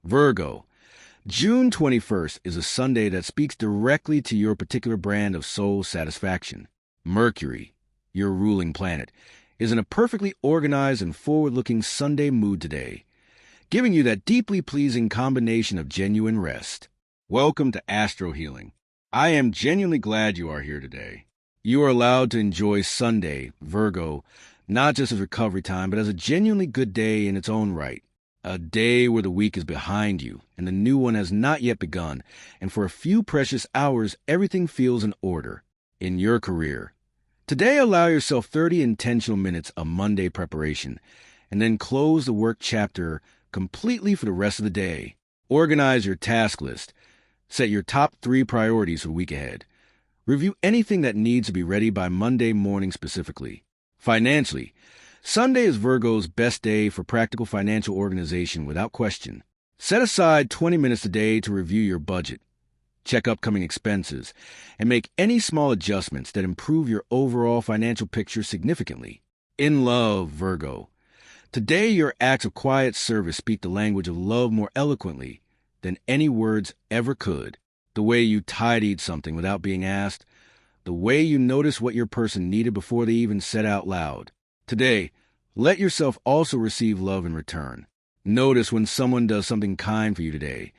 Virgo, June 21st is a Sunday that speaks directly to your particular brand of soul satisfaction. Mercury, your ruling planet, is in a perfectly organized and forward-looking Sunday mood today, giving you that deeply pleasing combination of genuine rest. Welcome to Astro Healing. I am genuinely glad you are here today. You are allowed to enjoy Sunday, Virgo, not just as recovery time, but as a genuinely good day in its own right. A day where the week is behind you and the new one has not yet begun, and for a few precious hours, everything feels in order in your career. Today, allow yourself 30 intentional minutes of Monday preparation, and then close the work chapter completely for the rest of the day. Organize your task list. Set your top 3 priorities for the week ahead. Review anything that needs to be ready by Monday morning specifically. Financially, Sunday is Virgo's best day for practical financial organization without question. Set aside 20 minutes a day to review your budget, check upcoming expenses, and make any small adjustments that improve your overall financial picture significantly. In love, Virgo. Today, your acts of quiet service speak the language of love more eloquently than any words ever could. The way you tidied something without being asked, the way you noticed what your person needed before they even said out loud. Today, let yourself also receive love in return. Notice when someone does something kind for you today,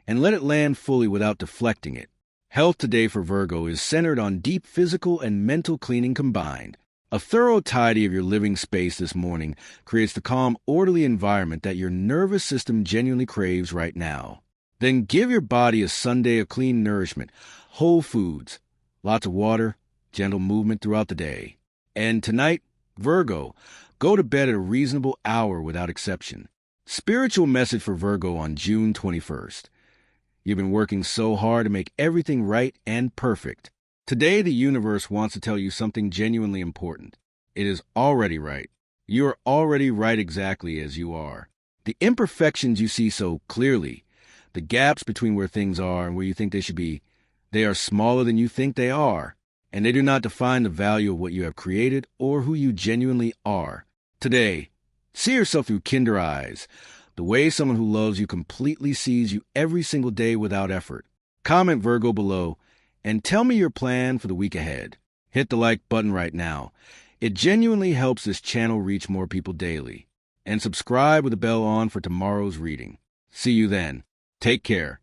and let it land fully without deflecting it. Health today for Virgo is centered on deep physical and mental cleaning combined. A thorough tidy of your living space this morning creates the calm, orderly environment that your nervous system genuinely craves right now. Then give your body a Sunday of clean nourishment, whole foods, lots of water, gentle movement throughout the day. And tonight, Virgo, go to bed at a reasonable hour without exception. Spiritual message for Virgo on June 21st. You've been working so hard to make everything right and perfect. Today, the universe wants to tell you something genuinely important. It is already right. You are already right exactly as you are. The imperfections you see so clearly, the gaps between where things are and where you think they should be, they are smaller than you think they are, and they do not define the value of what you have created or who you genuinely are. Today, see yourself through kinder eyes, the way someone who loves you completely sees you every single day without effort. Comment Virgo below and tell me your plan for the week ahead. Hit the like button right now. It genuinely helps this channel reach more people daily. And subscribe with the bell on for tomorrow's reading. See you then. Take care.